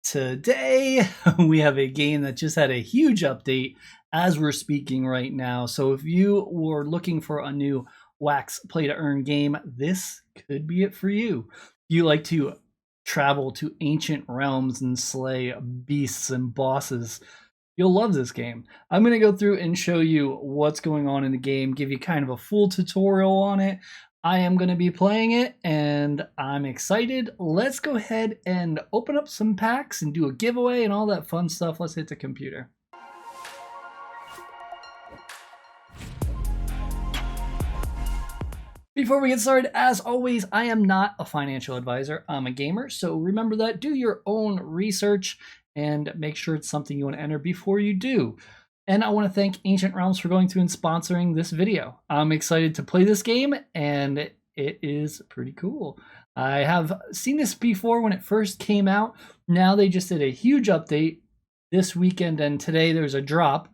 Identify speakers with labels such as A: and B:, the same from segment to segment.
A: Today, we have a game that just had a huge update as we're speaking right now. So if you were looking for a new wax play to earn game, this could be it for you. If you like to travel to ancient realms and slay beasts and bosses, you'll love this game. I'm going to go through and show you what's going on in the game, give you kind of a full tutorial on it. I am going to be playing it and I'm excited. Let's go ahead and open up some packs and do a giveaway and all that fun stuff. Let's hit the computer. Before we get started, as always, I am not a financial advisor. I'm a gamer, so remember that. Do your own research and make sure it's something you want to enter before you do. And I want to thank Ancient Realms for going through and sponsoring this video. I'm excited to play this game, and it is pretty cool. I have seen this before when it first came out. Now they just did a huge update this weekend, and today there's a drop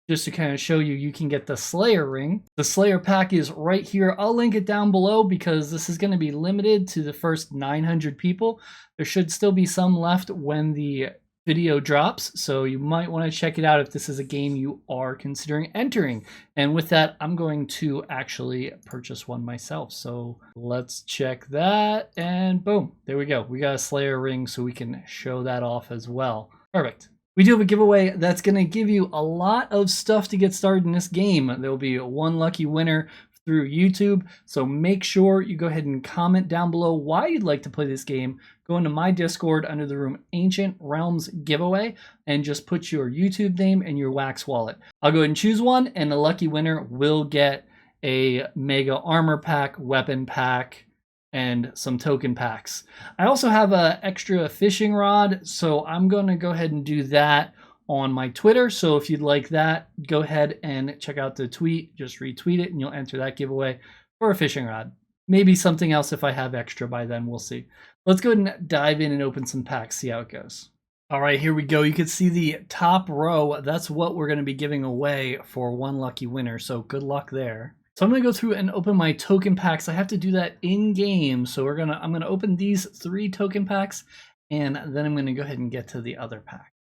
A: just to kind of show you you can get the Slayer ring. The Slayer pack is right here. I'll link it down below because this is going to be limited to the first 900 people. There should still be some left when the video drops, so you might want to check it out if this is a game you are considering entering. And with that, I'm going to actually purchase one myself. So let's check that, and boom, there we go. We got a Slayer ring, so we can show that off as well. Perfect. We do have a giveaway that's going to give you a lot of stuff to get started in this game. There will be one lucky winner through YouTube, so make sure you go ahead and comment down below why you'd like to play this game. Go into my Discord under the room Ancient Realms Giveaway and just put your YouTube name and your wax wallet. I'll go ahead and choose one, and the lucky winner will get a mega armor pack, weapon pack, and some token packs. I also have an extra fishing rod, so I'm going to go ahead and do that on my Twitter. So if you'd like that, go ahead and check out the tweet. Just retweet it and you'll enter that giveaway for a fishing rod. Maybe something else if I have extra by then, we'll see. Let's go ahead and dive in and open some packs, see how it goes. All right, here we go. You can see the top row. That's what we're going to be giving away for one lucky winner, so good luck there. So I'm going to go through and open my token packs. I have to do that in game, so I'm going to open these 3 token packs, and then I'm going to go ahead and get to the other pack.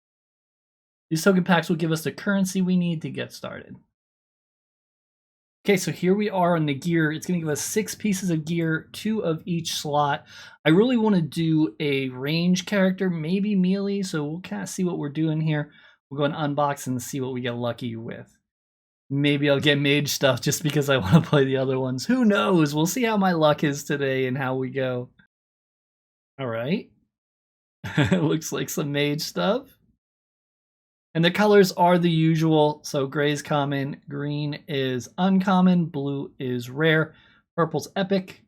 A: These token packs will give us the currency we need to get started. Okay, so here we are on the gear. It's going to give us 6 pieces of gear, 2 of each slot. I really want to do a range character, maybe melee, so we'll kind of see what we're doing here. We'll go and unbox and see what we get lucky with. Maybe I'll get mage stuff just because I want to play the other ones. Who knows? We'll see how my luck is today and how we go. All right. Looks like some mage stuff. And the colors are the usual. So gray is common, green is uncommon, blue is rare, purple's epic,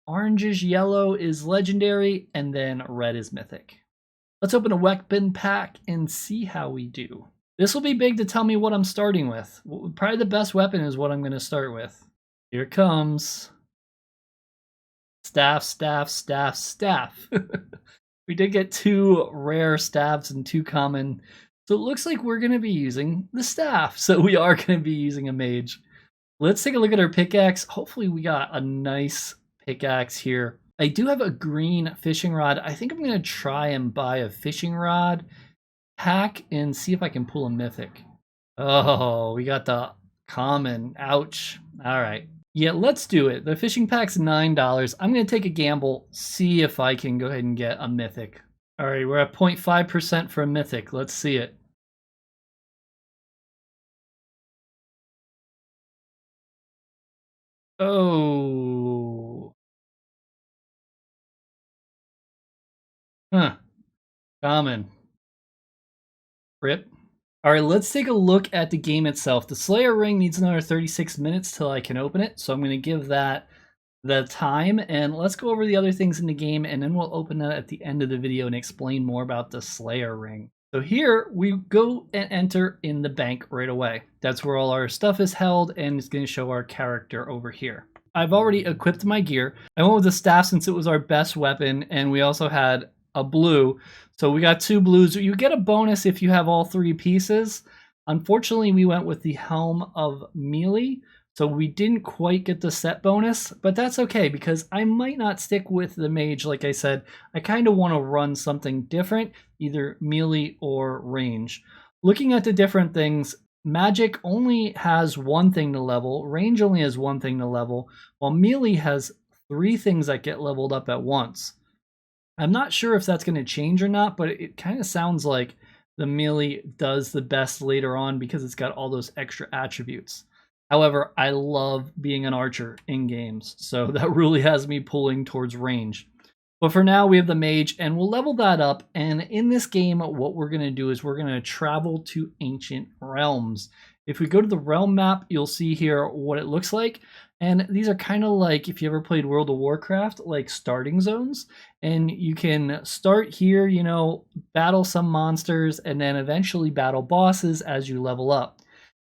A: orange is yellow is legendary, and then red is mythic. Let's open a weapon pack and see how we do. This will be big to tell me what I'm starting with. Probably the best weapon is what I'm going to start with. Here it comes. Staff, staff, staff, staff. We did get 2 rare staffs and 2 common. So it looks like we're going to be using the staff. So we are going to be using a mage. Let's take a look at our pickaxe. Hopefully we got a nice pickaxe here. I do have a green fishing rod. I think I'm going to try and buy a fishing rod pack and see if I can pull a mythic. Oh, we got the common. Ouch. All right. Yeah, let's do it. The fishing pack's $9. I'm going to take a gamble, see if I can go ahead and get a mythic. All right, we're at 0.5% for a mythic. Let's see it. Oh. Huh. Common. Rip. All right, let's take a look at the game itself. The Slayer ring needs another 36 minutes till I can open it, so I'm going to give that the time, and let's go over the other things in the game, and then we'll open that at the end of the video and explain more about the Slayer ring. So here we go and enter in the bank right away. That's where all our stuff is held, and it's going to show our character over here. I've already equipped my gear. I went with the staff since it was our best weapon, and we also had a blue. So we got 2 blues. You get a bonus if you have all 3 pieces. Unfortunately, we went with the Helm of Melee. So we didn't quite get the set bonus, but that's okay because I might not stick with the mage. Like I said, I kind of want to run something different, either melee or range. Looking at the different things, magic only has one thing to level, range only has one thing to level, while melee has 3 things that get leveled up at once. I'm not sure if that's going to change or not, but it kind of sounds like the melee does the best later on because it's got all those extra attributes. However, I love being an archer in games, so that really has me pulling towards range. But for now, we have the mage, and we'll level that up. And in this game, what we're going to do is we're going to travel to ancient realms. If we go to the realm map, you'll see here what it looks like. And these are kind of like, if you ever played World of Warcraft, like starting zones. And you can start here, you know, battle some monsters, and then eventually battle bosses as you level up.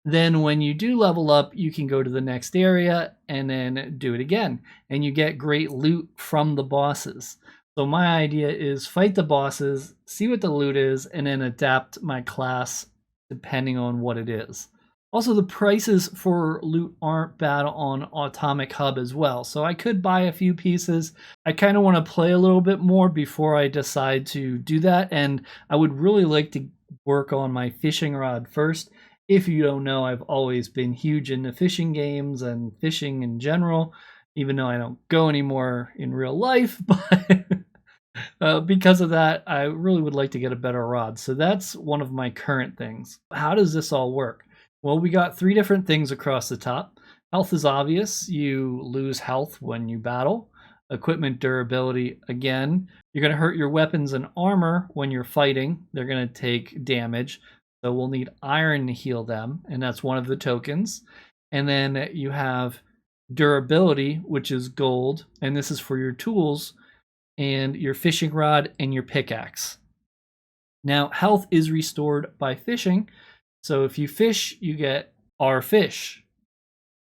A: Then when you do level up, you can go to the next area and then do it again. And you get great loot from the bosses. So my idea is fight the bosses, see what the loot is, and then adapt my class depending on what it is. Also, the prices for loot aren't bad on Atomic Hub as well. So I could buy a few pieces. I kind of want to play a little bit more before I decide to do that. And I would really like to work on my fishing rod first. If you don't know, I've always been huge into fishing games and fishing in general, even though I don't go anymore in real life. But because of that, I really would like to get a better rod. So that's one of my current things. How does this all work? Well, we got 3 different things across the top. Health is obvious. You lose health when you battle. Equipment durability, again. You're going to hurt your weapons and armor when you're fighting. They're going to take damage. So we'll need iron to heal them, and that's one of the tokens. And then you have durability, which is gold, and this is for your tools and your fishing rod and your pickaxe. Now, health is restored by fishing. So if you fish, you get R fish.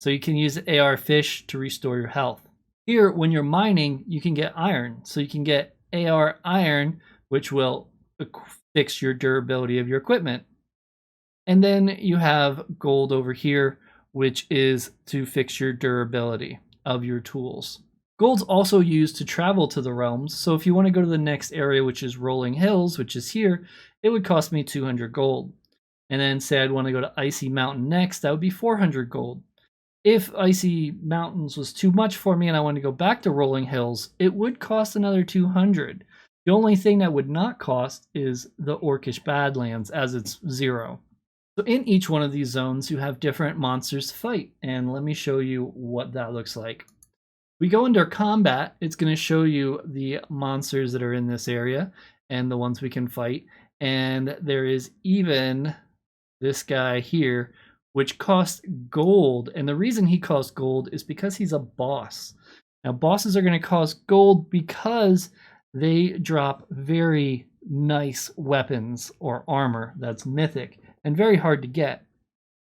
A: So you can use the AR fish to restore your health. Here, when you're mining, you can get iron. So you can get AR iron, which will fix your durability of your equipment. And then you have gold over here, which is to fix your durability of your tools. Gold's also used to travel to the realms. So if you want to go to the next area, which is Rolling Hills, which is here, it would cost me 200 gold. And then say I'd want to go to Icy Mountain next, that would be 400 gold. If Icy Mountains was too much for me and I wanted to go back to Rolling Hills, it would cost another 200. The only thing that would not cost is the Orcish Badlands, as it's 0. So in each one of these zones, you have different monsters to fight. And let me show you what that looks like. We go under combat, it's going to show you the monsters that are in this area and the ones we can fight. And there is even this guy here, which costs gold. And the reason he costs gold is because he's a boss. Now, bosses are going to cost gold because they drop very nice weapons or armor that's mythic and very hard to get.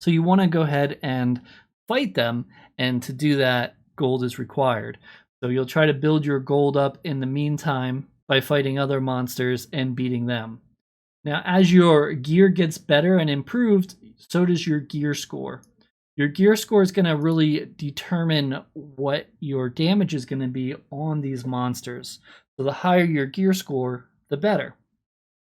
A: So you want to go ahead and fight them, and to do that, gold is required. So you'll try to build your gold up in the meantime by fighting other monsters and beating them. Now, as your gear gets better and improved, so does your gear score. Your gear score is going to really determine what your damage is going to be on these monsters. So the higher your gear score, the better.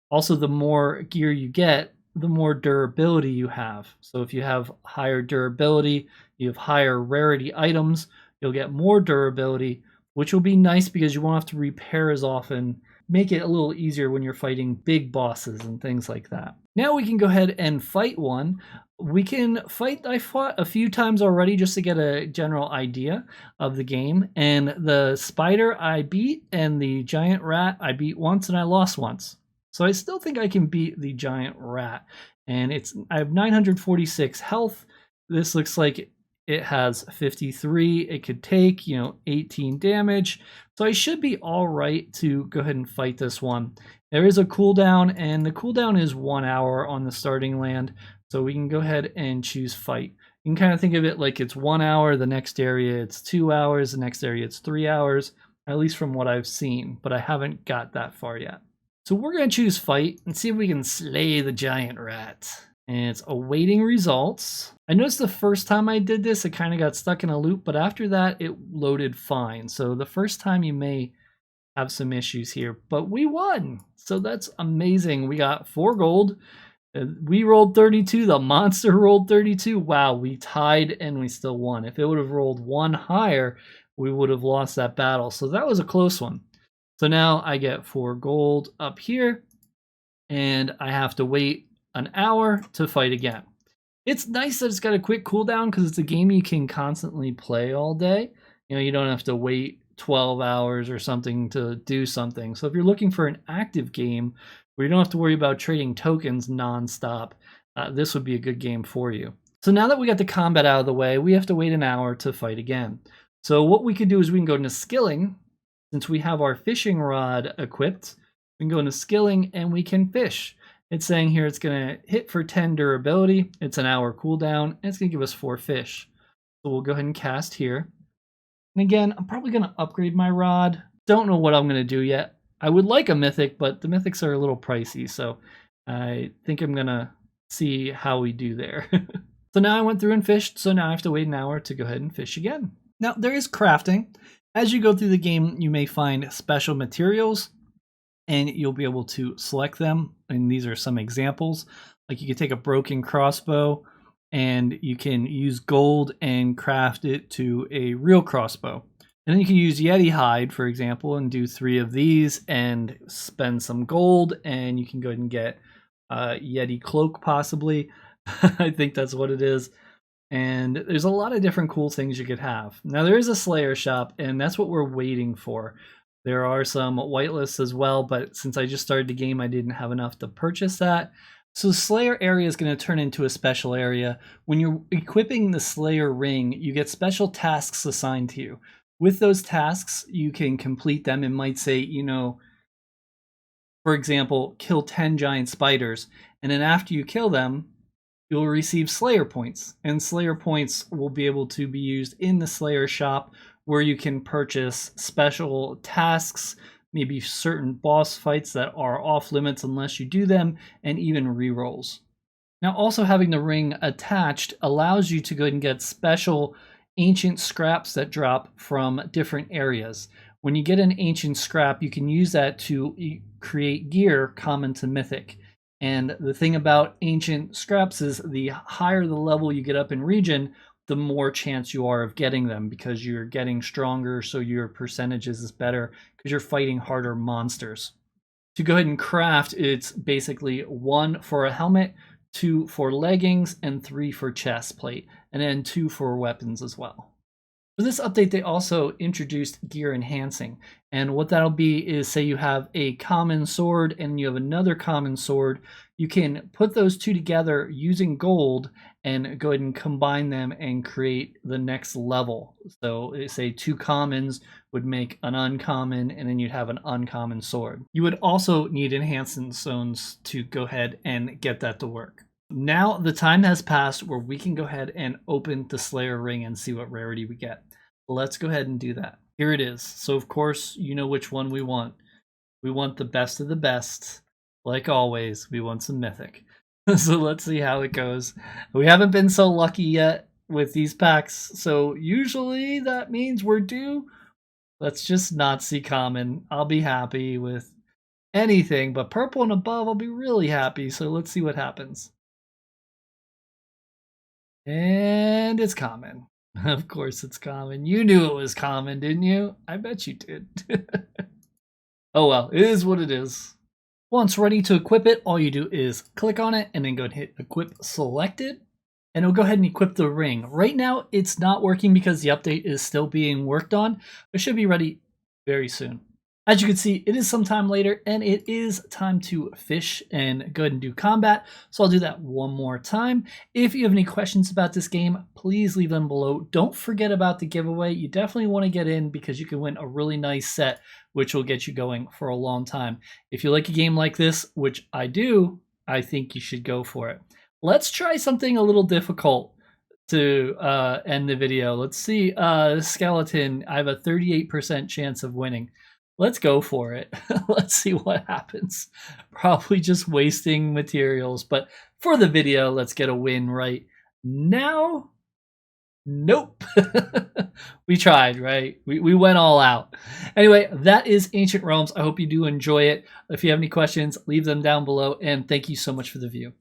A: Also, the more gear you get, the more durability you have. So if you have higher durability, you have higher rarity items, you'll get more durability, which will be nice because you won't have to repair as often. Make it a little easier when you're fighting big bosses and things like that. Now we can go ahead and fight one. We can fight, I fought a few times already just to get a general idea of the game. And the spider I beat, and the giant rat I beat once and I lost once. So I still think I can beat the giant rat. And I have 946 health. This looks like it has 53. It could take, 18 damage. So I should be all right to go ahead and fight this one. There is a cooldown, and the cooldown is 1 hour on the starting land. So we can go ahead and choose fight. You can kind of think of it like it's 1 hour, the next area it's 2 hours, the next area it's 3 hours, at least from what I've seen, but I haven't got that far yet. So we're going to choose fight and see if we can slay the giant rat. and it's awaiting results. I noticed the first time I did this, it kind of got stuck in a loop, but after that, it loaded fine. So the first time you may have some issues here, but we won. So that's amazing. We got 4 gold. We rolled 32. The monster rolled 32. Wow, we tied and we still won. If it would have rolled 1 higher, we would have lost that battle. So that was a close one. So now I get 4 gold up here, and I have to wait an hour to fight again. It's nice that it's got a quick cooldown because it's a game you can constantly play all day. You know, you don't have to wait 12 hours or something to do something. So if you're looking for an active game where you don't have to worry about trading tokens nonstop, this would be a good game for you. So now that we got the combat out of the way, we have to wait an hour to fight again. So what we could do is we can go into skilling. Since we have our fishing rod equipped, we can go into skilling and we can fish. It's saying here it's going to hit for 10 durability. It's an hour cooldown, and it's going to give us 4 fish. So we'll go ahead and cast here. And again, I'm probably going to upgrade my rod. Don't know what I'm going to do yet. I would like a mythic, but the mythics are a little pricey, so I think I'm going to see how we do there. So now I went through and fished, so now I have to wait an hour to go ahead and fish again. Now, there is crafting. As you go through the game, you may find special materials, and you'll be able to select them. And these are some examples. Like you can take a broken crossbow and you can use gold and craft it to a real crossbow. And then you can use Yeti hide, for example, and do 3 of these and spend some gold, and you can go ahead and get a Yeti cloak possibly. I think that's what it is. And there's a lot of different cool things you could have. Now there is a Slayer shop, and that's what we're waiting for. There are some whitelists as well, but since I just started the game, I didn't have enough to purchase that. So the Slayer area is going to turn into a special area. When you're equipping the Slayer ring, you get special tasks assigned to you. With those tasks, you can complete them. It might say, you know, for example, kill 10 giant spiders. And then after you kill them, you'll receive Slayer points. And Slayer points will be able to be used in the Slayer shop, where you can purchase special tasks, maybe certain boss fights that are off limits unless you do them, and even rerolls. Now, also having the ring attached allows you to go ahead and get special ancient scraps that drop from different areas. When you get an ancient scrap, you can use that to create gear common to Mythic. And the thing about ancient scraps is the higher the level you get up in region, the more chance you are of getting them, because you're getting stronger, so your percentages is better because you're fighting harder monsters. To go ahead and craft, it's basically 1 for a helmet, 2 for leggings, and 3 for chest plate, and then 2 for weapons as well. For this update, they also introduced gear enhancing, and what that'll be is, say you have a common sword and you have another common sword, you can put those 2 together using gold and go ahead and combine them and create the next level. So say 2 commons would make an uncommon, and then you'd have an uncommon sword. You would also need enhancement zones to go ahead and get that to work. Now the time has passed where we can go ahead and open the Slayer ring and see what rarity we get. Let's go ahead and do that. Here it is. So of course, you know which one we want. We want the best of the best. Like always, we want some mythic. So let's see how it goes. We haven't been so lucky yet with these packs, so usually that means we're due. Let's just not see common. I'll be happy with anything, but purple and above, I'll be really happy. So let's see what happens. And it's common. Of course it's common. You knew it was common, didn't you? I bet you did. Oh well, it is what it is. Once ready to equip it, all you do is click on it and then go and hit equip selected, and it'll go ahead and equip the ring. Right now it's not working because the update is still being worked on. It should be ready very soon. As you can see, it is some time later, and it is time to fish and go ahead and do combat. So I'll do that one more time. If you have any questions about this game, please leave them below. Don't forget about the giveaway. You definitely want to get in because you can win a really nice set, which will get you going for a long time. If you like a game like this, which I do, I think you should go for it. Let's try something a little difficult to end the video. Let's see, skeleton. I have a 38% chance of winning. Let's go for it. Let's see what happens. Probably just wasting materials, but for the video, let's get a win right now. Nope. We tried, right? We went all out. Anyway, that is Ancient Realms. I hope you do enjoy it. If you have any questions, leave them down below, and thank you so much for the view.